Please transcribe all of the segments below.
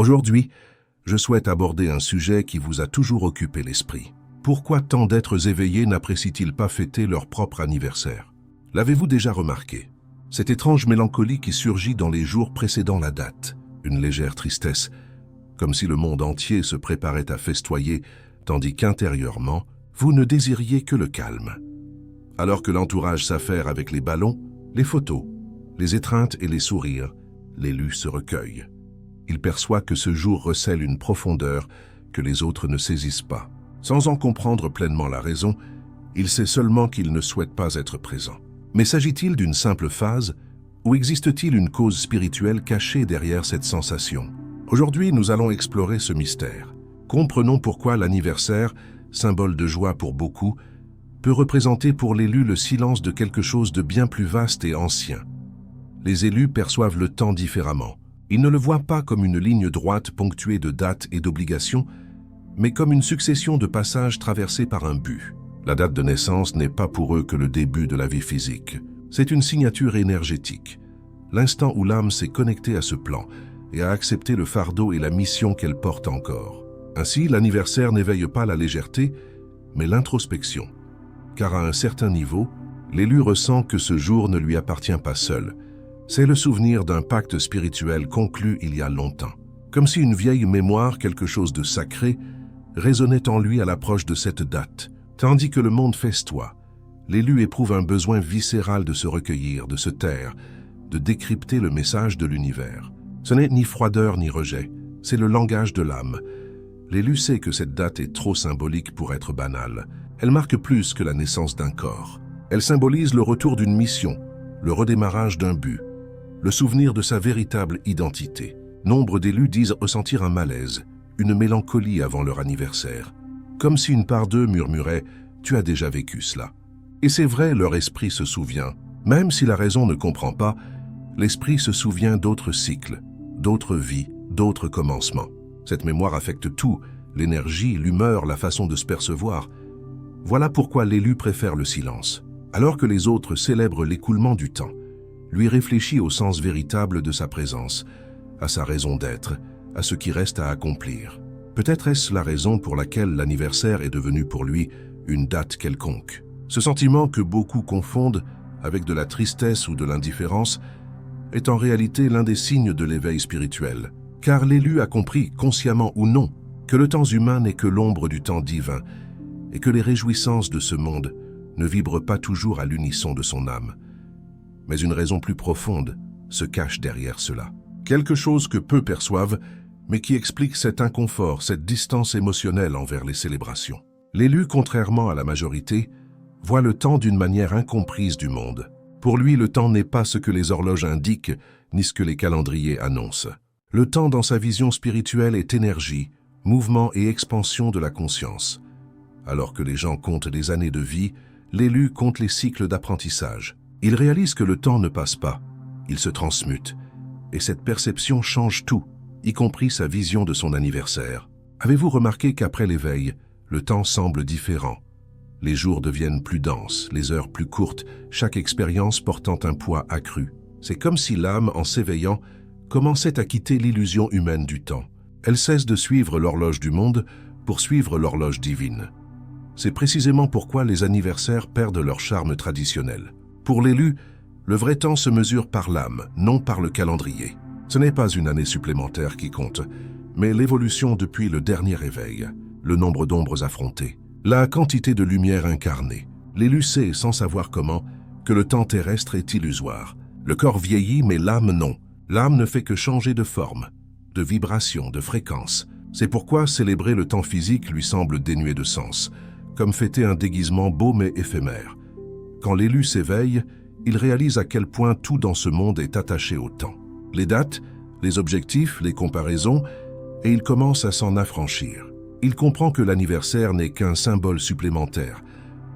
Aujourd'hui, je souhaite aborder un sujet qui vous a toujours occupé l'esprit. Pourquoi tant d'êtres éveillés n'apprécient-ils pas fêter leur propre anniversaire? L'avez-vous déjà remarqué? Cette étrange mélancolie qui surgit dans les jours précédant la date, une légère tristesse, comme si le monde entier se préparait à festoyer, tandis qu'intérieurement, vous ne désiriez que le calme. Alors que l'entourage s'affaire avec les ballons, les photos, les étreintes et les sourires, l'élu se recueille. Il perçoit que ce jour recèle une profondeur que les autres ne saisissent pas. Sans en comprendre pleinement la raison, il sait seulement qu'il ne souhaite pas être présent. Mais s'agit-il d'une simple phase ou existe-t-il une cause spirituelle cachée derrière cette sensation? Aujourd'hui, nous allons explorer ce mystère. Comprenons pourquoi l'anniversaire, symbole de joie pour beaucoup, peut représenter pour l'élu le silence de quelque chose de bien plus vaste et ancien. Les élus perçoivent le temps différemment. Ils ne le voient pas comme une ligne droite ponctuée de dates et d'obligations, mais comme une succession de passages traversés par un but. La date de naissance n'est pas pour eux que le début de la vie physique. C'est une signature énergétique, l'instant où l'âme s'est connectée à ce plan et a accepté le fardeau et la mission qu'elle porte encore. Ainsi, l'anniversaire n'éveille pas la légèreté, mais l'introspection. Car à un certain niveau, l'élu ressent que ce jour ne lui appartient pas seul. C'est le souvenir d'un pacte spirituel conclu il y a longtemps. Comme si une vieille mémoire, quelque chose de sacré, résonnait en lui à l'approche de cette date. Tandis que le monde festoie, l'élu éprouve un besoin viscéral de se recueillir, de se taire, de décrypter le message de l'univers. Ce n'est ni froideur ni rejet, c'est le langage de l'âme. L'élu sait que cette date est trop symbolique pour être banale. Elle marque plus que la naissance d'un corps. Elle symbolise le retour d'une mission, le redémarrage d'un but, le souvenir de sa véritable identité. Nombre d'élus disent ressentir un malaise, une mélancolie avant leur anniversaire. Comme si une part d'eux murmurait « Tu as déjà vécu cela ». Et c'est vrai, leur esprit se souvient. Même si la raison ne comprend pas, l'esprit se souvient d'autres cycles, d'autres vies, d'autres commencements. Cette mémoire affecte tout, l'énergie, l'humeur, la façon de se percevoir. Voilà pourquoi l'élu préfère le silence. Alors que les autres célèbrent l'écoulement du temps, lui réfléchit au sens véritable de sa présence, à sa raison d'être, à ce qui reste à accomplir. Peut-être est-ce la raison pour laquelle l'anniversaire est devenu pour lui une date quelconque. Ce sentiment que beaucoup confondent avec de la tristesse ou de l'indifférence est en réalité l'un des signes de l'éveil spirituel. Car l'élu a compris, consciemment ou non, que le temps humain n'est que l'ombre du temps divin et que les réjouissances de ce monde ne vibrent pas toujours à l'unisson de son âme. Mais une raison plus profonde se cache derrière cela. Quelque chose que peu perçoivent, mais qui explique cet inconfort, cette distance émotionnelle envers les célébrations. L'élu, contrairement à la majorité, voit le temps d'une manière incomprise du monde. Pour lui, le temps n'est pas ce que les horloges indiquent, ni ce que les calendriers annoncent. Le temps dans sa vision spirituelle est énergie, mouvement et expansion de la conscience. Alors que les gens comptent les années de vie, l'élu compte les cycles d'apprentissage. Il réalise que le temps ne passe pas, il se transmute. Et cette perception change tout, y compris sa vision de son anniversaire. Avez-vous remarqué qu'après l'éveil, le temps semble différent? Les jours deviennent plus denses, les heures plus courtes, chaque expérience portant un poids accru. C'est comme si l'âme, en s'éveillant, commençait à quitter l'illusion humaine du temps. Elle cesse de suivre l'horloge du monde pour suivre l'horloge divine. C'est précisément pourquoi les anniversaires perdent leur charme traditionnel. Pour l'élu, le vrai temps se mesure par l'âme, non par le calendrier. Ce n'est pas une année supplémentaire qui compte, mais l'évolution depuis le dernier éveil, le nombre d'ombres affrontées, la quantité de lumière incarnée. L'élu sait, sans savoir comment, que le temps terrestre est illusoire. Le corps vieillit, mais l'âme non. L'âme ne fait que changer de forme, de vibration, de fréquence. C'est pourquoi célébrer le temps physique lui semble dénué de sens, comme fêter un déguisement beau mais éphémère. Quand l'élu s'éveille, il réalise à quel point tout dans ce monde est attaché au temps. Les dates, les objectifs, les comparaisons, et il commence à s'en affranchir. Il comprend que l'anniversaire n'est qu'un symbole supplémentaire,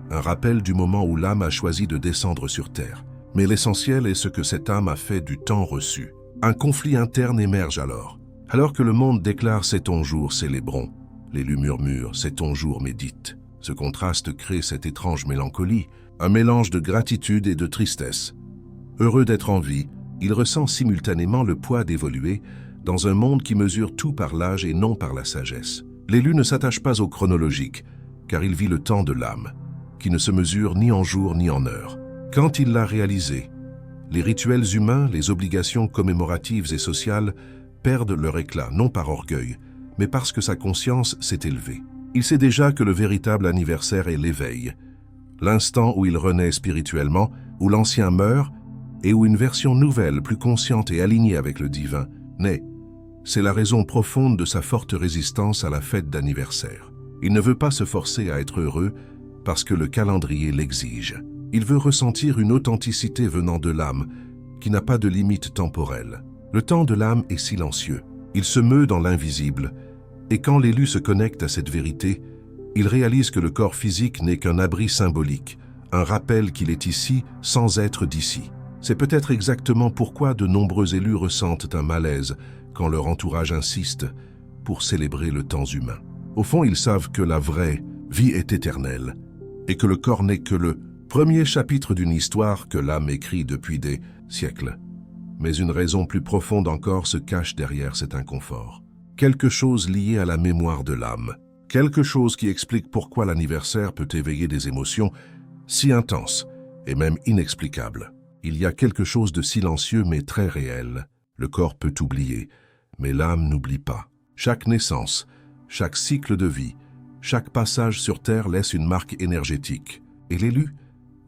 un rappel du moment où l'âme a choisi de descendre sur terre. Mais l'essentiel est ce que cette âme a fait du temps reçu. Un conflit interne émerge alors. Alors que le monde déclare « c'est ton jour, célébrons », l'élu murmure « c'est ton jour, médite ». Ce contraste crée cette étrange mélancolie, un mélange de gratitude et de tristesse. Heureux d'être en vie, il ressent simultanément le poids d'évoluer, dans un monde qui mesure tout par l'âge et non par la sagesse. L'élu ne s'attache pas au chronologique, car il vit le temps de l'âme, qui ne se mesure ni en jour ni en heure. Quand il l'a réalisé, les rituels humains, les obligations commémoratives et sociales perdent leur éclat, non par orgueil, mais parce que sa conscience s'est élevée. Il sait déjà que le véritable anniversaire est l'éveil, l'instant où il renaît spirituellement, où l'ancien meurt et où une version nouvelle, plus consciente et alignée avec le divin, naît. C'est la raison profonde de sa forte résistance à la fête d'anniversaire. Il ne veut pas se forcer à être heureux parce que le calendrier l'exige. Il veut ressentir une authenticité venant de l'âme qui n'a pas de limite temporelle. Le temps de l'âme est silencieux. Il se meut dans l'invisible. Et quand l'élu se connecte à cette vérité, il réalise que le corps physique n'est qu'un abri symbolique, un rappel qu'il est ici sans être d'ici. C'est peut-être exactement pourquoi de nombreux élus ressentent un malaise quand leur entourage insiste pour célébrer le temps humain. Au fond, ils savent que la vraie vie est éternelle et que le corps n'est que le premier chapitre d'une histoire que l'âme écrit depuis des siècles. Mais une raison plus profonde encore se cache derrière cet inconfort. Quelque chose lié à la mémoire de l'âme. Quelque chose qui explique pourquoi l'anniversaire peut éveiller des émotions si intenses et même inexplicables. Il y a quelque chose de silencieux mais très réel. Le corps peut oublier, mais l'âme n'oublie pas. Chaque naissance, chaque cycle de vie, chaque passage sur Terre laisse une marque énergétique. Et l'élu,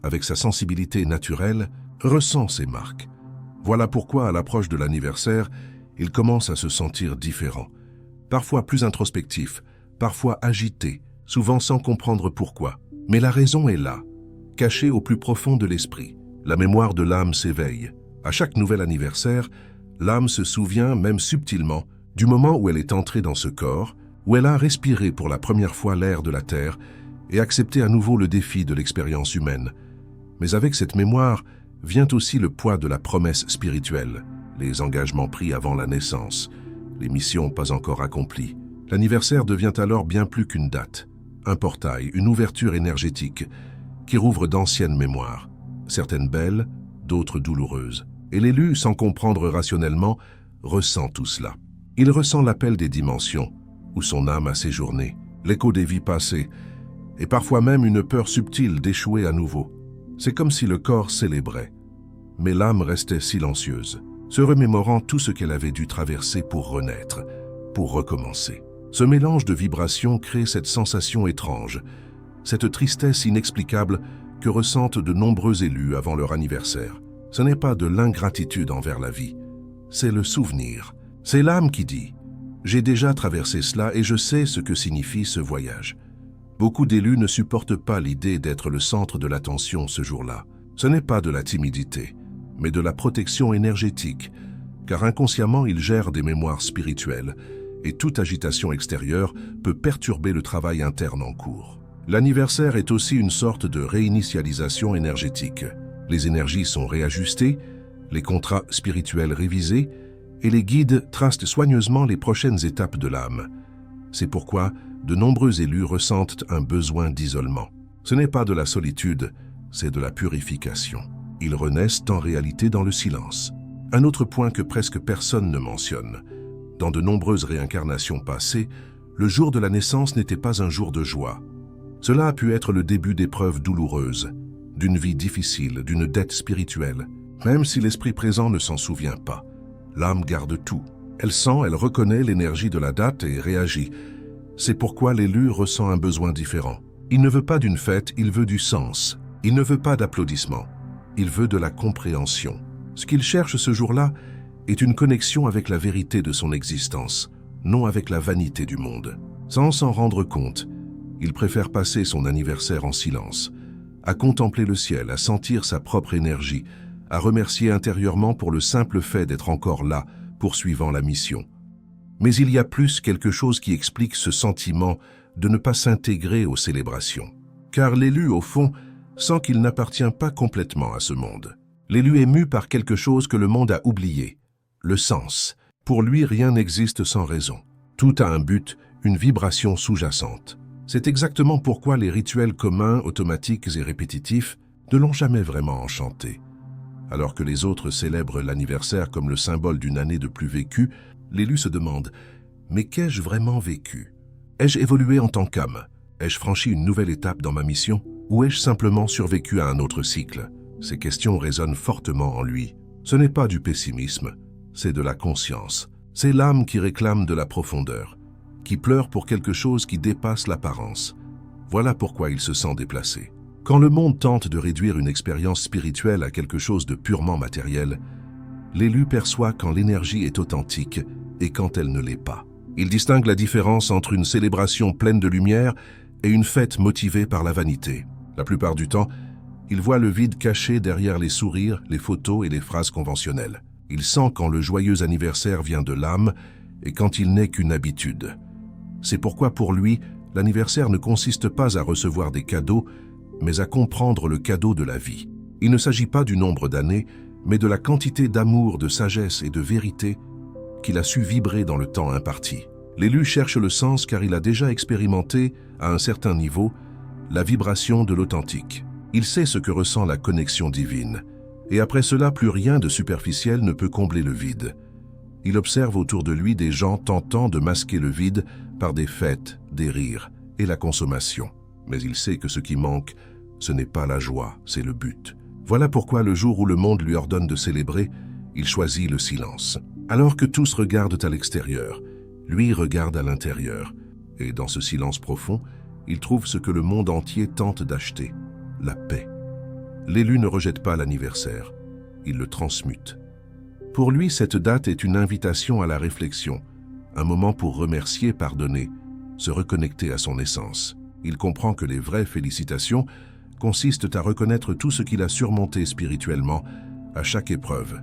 avec sa sensibilité naturelle, ressent ces marques. Voilà pourquoi, à l'approche de l'anniversaire, il commence à se sentir différent. Parfois plus introspectif, parfois agité, souvent sans comprendre pourquoi. Mais la raison est là, cachée au plus profond de l'esprit. La mémoire de l'âme s'éveille. À chaque nouvel anniversaire, l'âme se souvient, même subtilement, du moment où elle est entrée dans ce corps, où elle a respiré pour la première fois l'air de la Terre et accepté à nouveau le défi de l'expérience humaine. Mais avec cette mémoire vient aussi le poids de la promesse spirituelle, les engagements pris avant la naissance, les missions pas encore accomplies. L'anniversaire devient alors bien plus qu'une date, un portail, une ouverture énergétique qui rouvre d'anciennes mémoires, certaines belles, d'autres douloureuses. Et l'élu, sans comprendre rationnellement, ressent tout cela. Il ressent l'appel des dimensions, où son âme a séjourné, l'écho des vies passées, et parfois même une peur subtile d'échouer à nouveau. C'est comme si le corps célébrait, mais l'âme restait silencieuse, se remémorant tout ce qu'elle avait dû traverser pour renaître, pour recommencer. Ce mélange de vibrations crée cette sensation étrange, cette tristesse inexplicable que ressentent de nombreux élus avant leur anniversaire. Ce n'est pas de l'ingratitude envers la vie, c'est le souvenir. C'est l'âme qui dit « J'ai déjà traversé cela et je sais ce que signifie ce voyage ». Beaucoup d'élus ne supportent pas l'idée d'être le centre de l'attention ce jour-là. Ce n'est pas de la timidité, mais de la protection énergétique, car inconsciemment ils gèrent des mémoires spirituelles et toute agitation extérieure peut perturber le travail interne en cours. L'anniversaire est aussi une sorte de réinitialisation énergétique. Les énergies sont réajustées, les contrats spirituels révisés, et les guides tracent soigneusement les prochaines étapes de l'âme. C'est pourquoi de nombreux élus ressentent un besoin d'isolement. Ce n'est pas de la solitude, c'est de la purification. Ils renaissent en réalité dans le silence. Un autre point que presque personne ne mentionne. Dans de nombreuses réincarnations passées, le jour de la naissance n'était pas un jour de joie. Cela a pu être le début d'épreuves douloureuses, d'une vie difficile, d'une dette spirituelle. Même si l'esprit présent ne s'en souvient pas, l'âme garde tout. Elle sent, elle reconnaît l'énergie de la date et réagit. C'est pourquoi l'élu ressent un besoin différent. Il ne veut pas d'une fête, il veut du sens. Il ne veut pas d'applaudissements. Il veut de la compréhension. Ce qu'il cherche ce jour-là est une connexion avec la vérité de son existence, non avec la vanité du monde. Sans s'en rendre compte, il préfère passer son anniversaire en silence, à contempler le ciel, à sentir sa propre énergie, à remercier intérieurement pour le simple fait d'être encore là, poursuivant la mission. Mais il y a plus quelque chose qui explique ce sentiment de ne pas s'intégrer aux célébrations. Car l'élu, au fond, sent qu'il n'appartient pas complètement à ce monde. L'élu est mu par quelque chose que le monde a oublié, le sens. Pour lui, rien n'existe sans raison. Tout a un but, une vibration sous-jacente. C'est exactement pourquoi les rituels communs, automatiques et répétitifs ne l'ont jamais vraiment enchanté. Alors que les autres célèbrent l'anniversaire comme le symbole d'une année de plus vécue, L'élu se demande « Mais qu'ai-je vraiment vécu? Ai-je évolué en tant qu'âme? Ai-je franchi une nouvelle étape dans ma mission? Ou ai-je simplement survécu à un autre cycle ?» Ces questions résonnent fortement en lui. Ce n'est pas du pessimisme, c'est de la conscience. C'est l'âme qui réclame de la profondeur, qui pleure pour quelque chose qui dépasse l'apparence. Voilà pourquoi il se sent déplacé. Quand le monde tente de réduire une expérience spirituelle à quelque chose de purement matériel, l'élu perçoit quand l'énergie est authentique et quand elle ne l'est pas. Il distingue la différence entre une célébration pleine de lumière et une fête motivée par la vanité. La plupart du temps, il voit le vide caché derrière les sourires, les photos et les phrases conventionnelles. Il sent quand le joyeux anniversaire vient de l'âme et quand il n'est qu'une habitude. C'est pourquoi pour lui, l'anniversaire ne consiste pas à recevoir des cadeaux, mais à comprendre le cadeau de la vie. Il ne s'agit pas du nombre d'années, mais de la quantité d'amour, de sagesse et de vérité qu'il a su vibrer dans le temps imparti. L'élu cherche le sens car il a déjà expérimenté, à un certain niveau, la vibration de l'authentique. Il sait ce que ressent la connexion divine. Et après cela, plus rien de superficiel ne peut combler le vide. Il observe autour de lui des gens tentant de masquer le vide par des fêtes, des rires et la consommation. Mais il sait que ce qui manque, ce n'est pas la joie, c'est le but. Voilà pourquoi le jour où le monde lui ordonne de célébrer, il choisit le silence. Alors que tous regardent à l'extérieur, lui regarde à l'intérieur. Et dans ce silence profond, il trouve ce que le monde entier tente d'acheter, la paix. L'élu ne rejette pas l'anniversaire, il le transmute. Pour lui, cette date est une invitation à la réflexion, un moment pour remercier, pardonner, se reconnecter à son essence. Il comprend que les vraies félicitations consistent à reconnaître tout ce qu'il a surmonté spirituellement à chaque épreuve.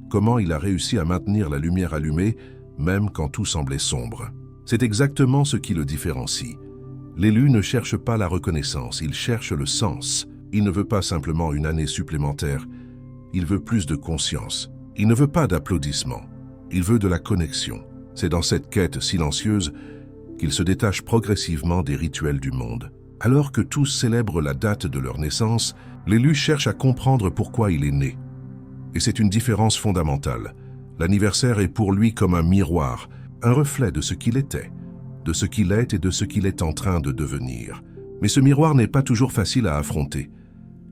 Comment il a réussi à maintenir la lumière allumée, même quand tout semblait sombre. C'est exactement ce qui le différencie. L'élu ne cherche pas la reconnaissance, il cherche le sens. Il ne veut pas simplement une année supplémentaire, il veut plus de conscience. Il ne veut pas d'applaudissements, il veut de la connexion. C'est dans cette quête silencieuse qu'il se détache progressivement des rituels du monde. Alors que tous célèbrent la date de leur naissance, l'élu cherche à comprendre pourquoi il est né. Et c'est une différence fondamentale. L'anniversaire est pour lui comme un miroir, un reflet de ce qu'il était, de ce qu'il est et de ce qu'il est en train de devenir. Mais ce miroir n'est pas toujours facile à affronter,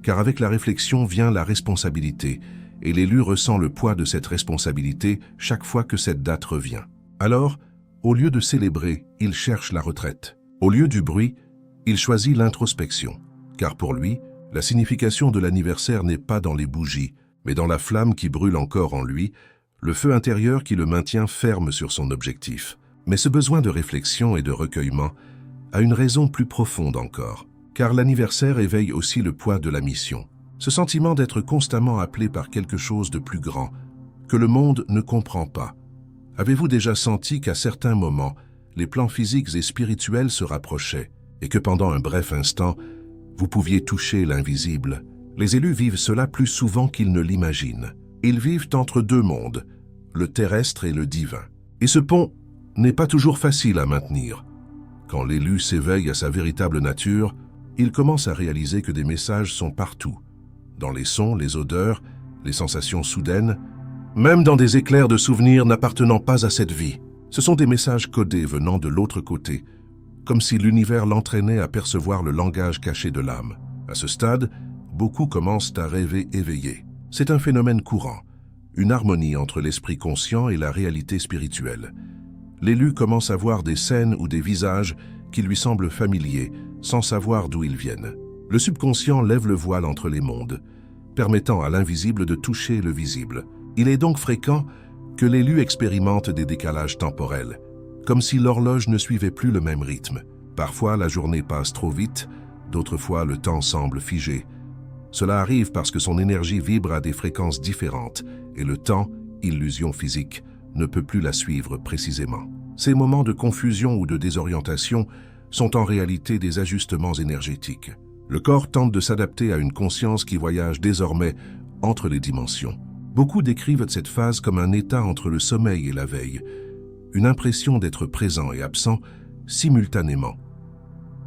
car avec la réflexion vient la responsabilité, et l'élu ressent le poids de cette responsabilité chaque fois que cette date revient. Alors, au lieu de célébrer, il cherche la retraite. Au lieu du bruit, il choisit l'introspection, car pour lui, la signification de l'anniversaire n'est pas dans les bougies, mais dans la flamme qui brûle encore en lui, le feu intérieur qui le maintient ferme sur son objectif. Mais ce besoin de réflexion et de recueillement a une raison plus profonde encore, car l'anniversaire éveille aussi le poids de la mission. Ce sentiment d'être constamment appelé par quelque chose de plus grand, que le monde ne comprend pas. Avez-vous déjà senti qu'à certains moments, les plans physiques et spirituels se rapprochaient, et que pendant un bref instant, vous pouviez toucher l'invisible? Les élus vivent cela plus souvent qu'ils ne l'imaginent. Ils vivent entre deux mondes, le terrestre et le divin. Et ce pont n'est pas toujours facile à maintenir. Quand l'élu s'éveille à sa véritable nature, il commence à réaliser que des messages sont partout, dans les sons, les odeurs, les sensations soudaines, même dans des éclairs de souvenirs n'appartenant pas à cette vie. Ce sont des messages codés venant de l'autre côté, comme si l'univers l'entraînait à percevoir le langage caché de l'âme. À ce stade, beaucoup commencent à rêver éveillés. C'est un phénomène courant, une harmonie entre l'esprit conscient et la réalité spirituelle. L'élu commence à voir des scènes ou des visages qui lui semblent familiers, sans savoir d'où ils viennent. Le subconscient lève le voile entre les mondes, permettant à l'invisible de toucher le visible. Il est donc fréquent que l'élu expérimente des décalages temporels, comme si l'horloge ne suivait plus le même rythme. Parfois, la journée passe trop vite, d'autres fois, le temps semble figé. Cela arrive parce que son énergie vibre à des fréquences différentes et le temps, illusion physique, ne peut plus la suivre précisément. Ces moments de confusion ou de désorientation sont en réalité des ajustements énergétiques. Le corps tente de s'adapter à une conscience qui voyage désormais entre les dimensions. Beaucoup décrivent cette phase comme un état entre le sommeil et la veille, une impression d'être présent et absent simultanément.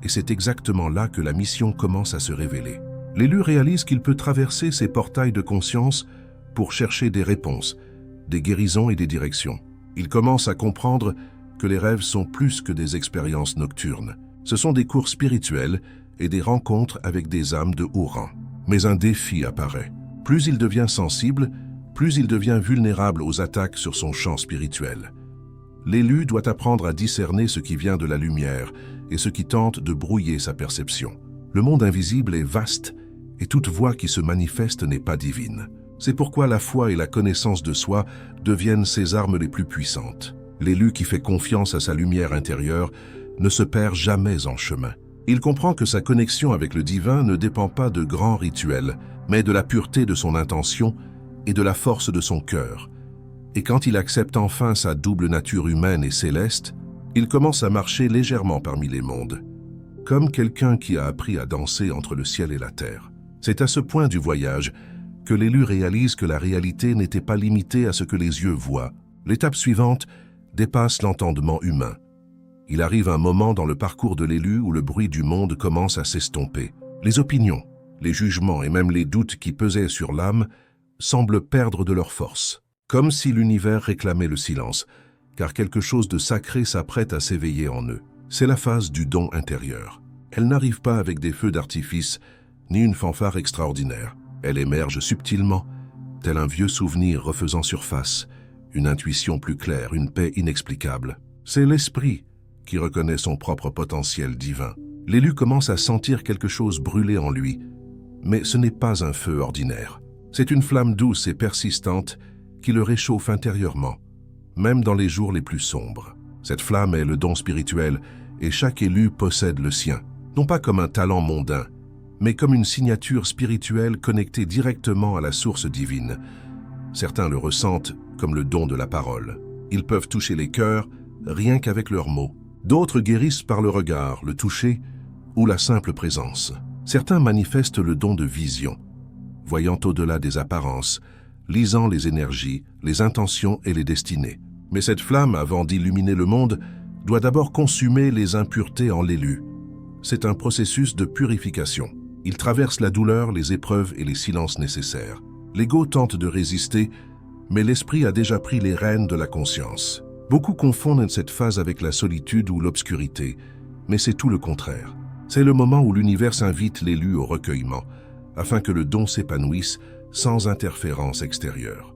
Et c'est exactement là que la mission commence à se révéler. L'élu réalise qu'il peut traverser ces portails de conscience pour chercher des réponses, des guérisons et des directions. Il commence à comprendre que les rêves sont plus que des expériences nocturnes. Ce sont des cours spirituels et des rencontres avec des âmes de haut rang. Mais un défi apparaît. Plus il devient sensible, plus il devient vulnérable aux attaques sur son champ spirituel. L'élu doit apprendre à discerner ce qui vient de la lumière et ce qui tente de brouiller sa perception. Le monde invisible est vaste et toute voix qui se manifeste n'est pas divine. C'est pourquoi la foi et la connaissance de soi deviennent ses armes les plus puissantes. L'élu qui fait confiance à sa lumière intérieure ne se perd jamais en chemin. Il comprend que sa connexion avec le divin ne dépend pas de grands rituels, mais de la pureté de son intention et de la force de son cœur. Et quand il accepte enfin sa double nature humaine et céleste, il commence à marcher légèrement parmi les mondes, comme quelqu'un qui a appris à danser entre le ciel et la terre. C'est à ce point du voyage que l'élu réalise que la réalité n'était pas limitée à ce que les yeux voient. L'étape suivante dépasse l'entendement humain. Il arrive un moment dans le parcours de l'élu où le bruit du monde commence à s'estomper. Les opinions, les jugements et même les doutes qui pesaient sur l'âme semblent perdre de leur force, comme si l'univers réclamait le silence, car quelque chose de sacré s'apprête à s'éveiller en eux. C'est la phase du don intérieur. Elle n'arrive pas avec des feux d'artifice, ni une fanfare extraordinaire. Elle émerge subtilement, tel un vieux souvenir refaisant surface, une intuition plus claire, une paix inexplicable. C'est l'esprit qui reconnaît son propre potentiel divin. L'élu commence à sentir quelque chose brûler en lui, mais ce n'est pas un feu ordinaire. C'est une flamme douce et persistante qui le réchauffe intérieurement, même dans les jours les plus sombres. Cette flamme est le don spirituel et chaque élu possède le sien, non pas comme un talent mondain, mais comme une signature spirituelle connectée directement à la source divine. Certains le ressentent comme le don de la parole. Ils peuvent toucher les cœurs rien qu'avec leurs mots. D'autres guérissent par le regard, le toucher ou la simple présence. Certains manifestent le don de vision, voyant au-delà des apparences, lisant les énergies, les intentions et les destinées. Mais cette flamme, avant d'illuminer le monde, doit d'abord consumer les impuretés en l'élu. C'est un processus de purification. Il traverse la douleur, les épreuves et les silences nécessaires. L'ego tente de résister, mais l'esprit a déjà pris les rênes de la conscience. Beaucoup confondent cette phase avec la solitude ou l'obscurité, mais c'est tout le contraire. C'est le moment où l'univers invite l'élu au recueillement, afin que le don s'épanouisse sans interférence extérieure.